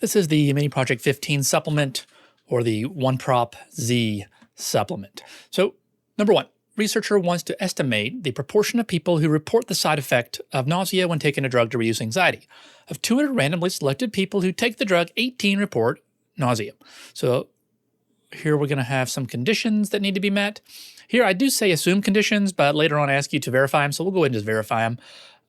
This is the Mini Project 15 supplement, or the OneProp-Z supplement. So, number one, researcher wants to estimate the proportion of people who report the side effect of nausea when taking a drug to reduce anxiety. Of 200 randomly selected people who take the drug, 18 report nausea. So here we're going to have some conditions that need to be met. Here I do say assume conditions, but later on I ask you to verify them, so we'll go ahead and just verify them.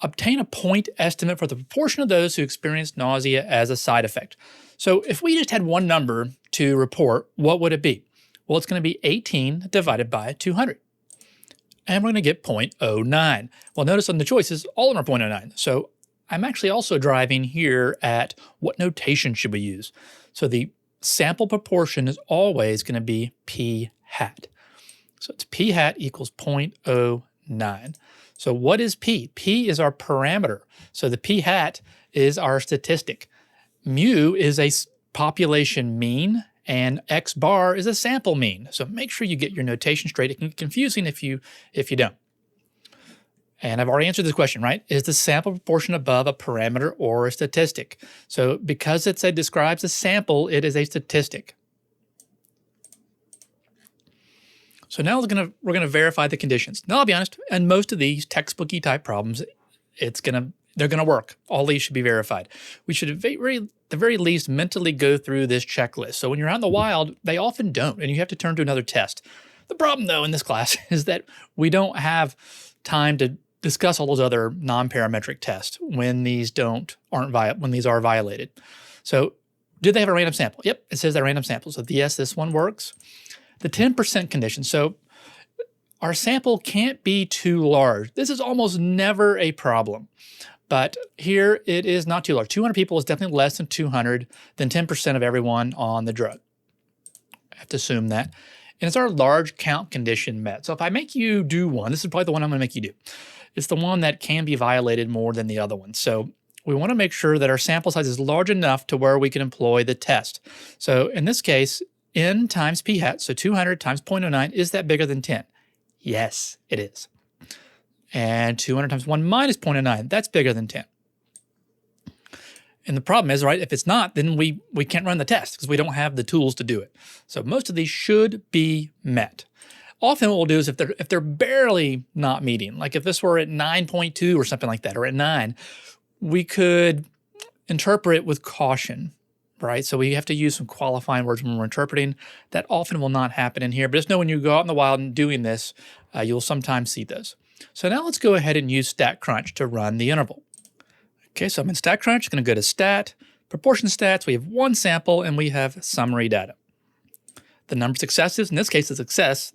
Obtain a point estimate for the proportion of those who experience nausea as a side effect. So if we just had one number to report, what would it be? Well, it's going to be 18 divided by 200. And we're going to get 0.09. Well, notice on the choices, all of them are 0.09. So I'm actually also driving here at what notation should we use. So the sample proportion is always going to be p hat. So it's p hat equals 0.09. So what is p? P is our parameter. So the p hat is our statistic. Mu is a population mean, and X bar is a sample mean. So make sure you get your notation straight. It can get confusing if you don't. And I've already answered this question, right? Is the sample proportion above a parameter or a statistic? So because it describes a sample, it is a statistic. So now we're gonna verify the conditions. Now I'll be honest, and most of these textbooky type problems, they're gonna work. All these should be verified. We should at the very least mentally go through this checklist. So when you're out in the wild, they often don't, and you have to turn to another test. The problem though in this class is that we don't have time to discuss all those other non-parametric tests when these when these are violated. So do they have a random sample? Yep, it says they're random samples. So yes, this one works. The 10% condition. So our sample can't be too large. This is almost never a problem. But here it is not too large. 200 people is definitely less than 200, than 10% of everyone on the drug. I have to assume that. And it's our large count condition met. So if I make you do one, this is probably the one I'm going to make you do. It's the one that can be violated more than the other one. So we want to make sure that our sample size is large enough to where we can employ the test. So in this case, n times p hat, so 200 times 0.09, is that bigger than 10? Yes, it is. And 200 times 1 minus 0.09, that's bigger than 10. And the problem is, right, if it's not, then we can't run the test because we don't have the tools to do it. So most of these should be met. Often what we'll do is if they're barely not meeting, like if this were at 9.2 or something like that, or at 9, we could interpret with caution, right? So we have to use some qualifying words when we're interpreting. That often will not happen in here, but just know when you go out in the wild and doing this, you'll sometimes see those. So now let's go ahead and use StatCrunch to run the interval. Okay, so I'm in StatCrunch, going to go to Stat, Proportion Stats, we have one sample, and we have summary data. The number of successes, in this case, the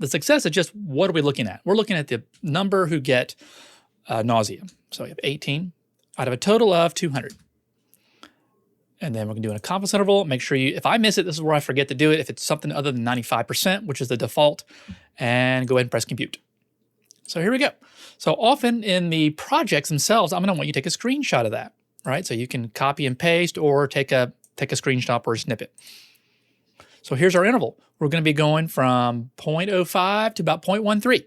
success is just what are we looking at? We're looking at the number who get nausea. So we have 18 out of a total of 200. And then we're going to do a confidence interval. Make sure if I miss it, this is where I forget to do it. If it's something other than 95%, which is the default, and go ahead and press compute. So here we go. So often in the projects themselves, I'm going to want you to take a screenshot of that, right? So you can copy and paste or take a screenshot or a snippet. So here's our interval. We're going to be going from 0.05 to about 0.13.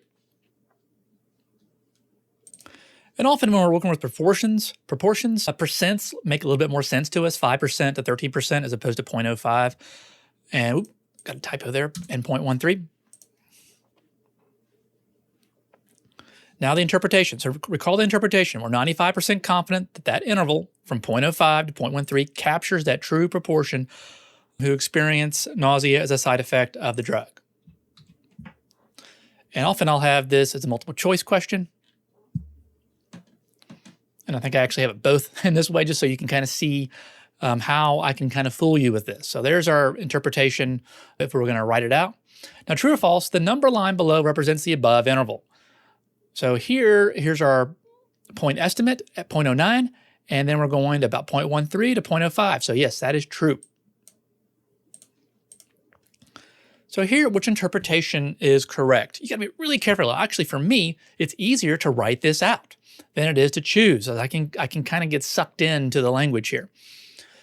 And often when we're working with proportions, percents make a little bit more sense to us, 5% to 13% as opposed to 0.05. And got a typo there, and 0.13. Now the interpretation. So recall the interpretation. We're 95% confident that that interval from 0.05 to 0.13 captures that true proportion who experience nausea as a side effect of the drug. And often I'll have this as a multiple choice question. And I think I actually have it both in this way just so you can kind of see how I can kind of fool you with this. So there's our interpretation if we're going to write it out. Now, true or false, the number line below represents the above interval. So here's our point estimate at 0.09, and then we're going to about 0.13 to 0.05. So yes, that is true. So here, which interpretation is correct? You got to be really careful. Actually, for me, it's easier to write this out than it is to choose. So I can kind of get sucked into the language here.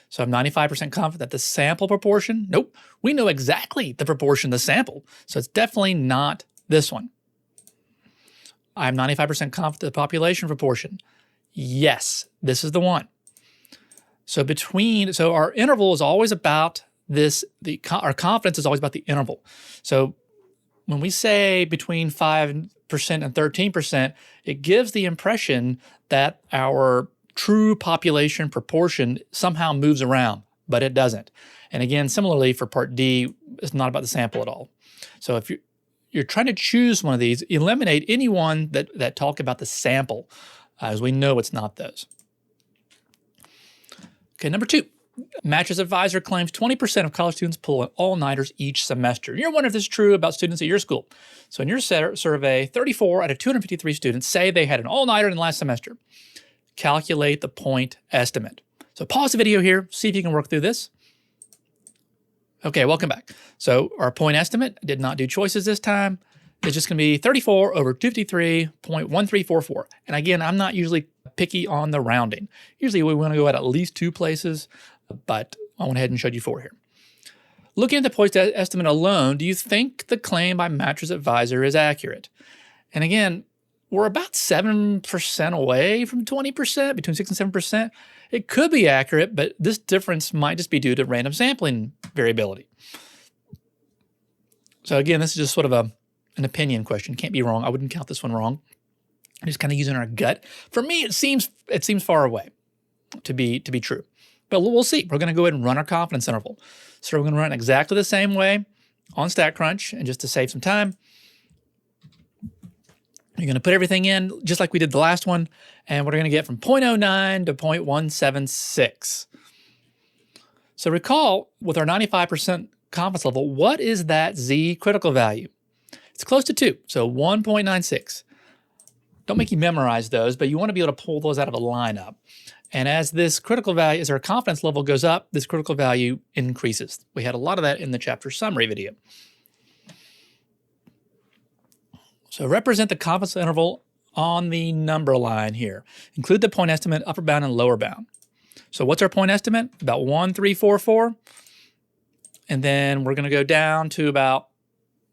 So I'm 95% confident that the sample proportion, nope, we know exactly the proportion of the sample. So it's definitely not this one. I'm 95% confident the population proportion. Yes, this is the one. So our interval is always about this, our confidence is always about the interval. So when we say between 5% and 13%, it gives the impression that our true population proportion somehow moves around, but it doesn't. And again, similarly for part D, it's not about the sample at all. So if you're trying to choose one of these, eliminate any one that talk about the sample, as we know it's not those. Okay, number 2. Mattress Advisor claims 20% of college students pull all-nighters each semester. You're wondering if this is true about students at your school. So in your survey, 34 out of 253 students say they had an all-nighter in the last semester. Calculate the point estimate. So pause the video here, see if you can work through this. Okay, welcome back. So our point estimate, I did not do choices this time. It's just going to be 34 over 253.1344. And again, I'm not usually picky on the rounding. Usually we want to go at least 2 places, but I went ahead and showed you 4 here. Looking at the point estimate alone, do you think the claim by Mattress Advisor is accurate? And again, we're about 7% away from 20%, between 6 and 7%. It could be accurate, but this difference might just be due to random sampling variability. So again, this is just sort of an opinion question. Can't be wrong. I wouldn't count this one wrong. I'm just kind of using our gut. For me, it seems far away to be true. But we'll see. We're going to go ahead and run our confidence interval. So we're going to run it exactly the same way on StatCrunch, and just to save some time, you're going to put everything in just like we did the last one, and we're going to get from 0.09 to 0.176. So recall, with our 95% confidence level, what is that Z critical value? It's close to 2, so 1.96. Don't make you memorize those, but you want to be able to pull those out of a lineup. And as this critical value, as our confidence level goes up, this critical value increases. We had a lot of that in the chapter summary video. So represent the confidence interval on the number line here. Include the point estimate, upper bound and lower bound. So what's our point estimate? About 1.344. And then we're going to go down to about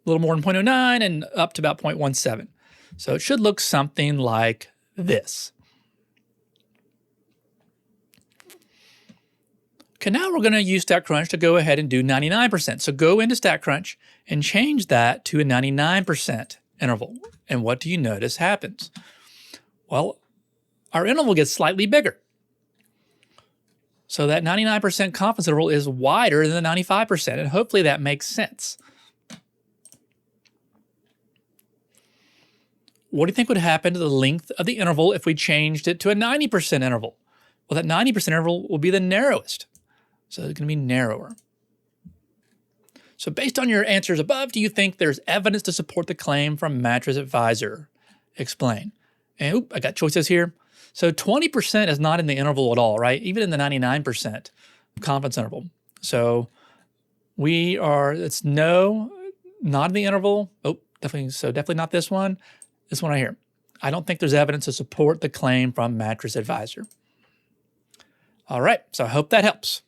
a little more than 0.09 and up to about 0.17. So it should look something like this. Okay, now we're going to use StatCrunch to go ahead and do 99%. So go into StatCrunch and change that to a 99% interval. And what do you notice happens? Well, our interval gets slightly bigger. So that 99% confidence interval is wider than the 95%, and hopefully that makes sense. What do you think would happen to the length of the interval if we changed it to a 90% interval? Well, that 90% interval will be the narrowest. So it's going to be narrower. So based on your answers above, do you think there's evidence to support the claim from Mattress Advisor? Explain. And I got choices here. So 20% is not in the interval at all, right? Even in the 99% confidence interval. So it's no, not in the interval. Oh, definitely not this one. This one right here. I don't think there's evidence to support the claim from Mattress Advisor. All right, so I hope that helps.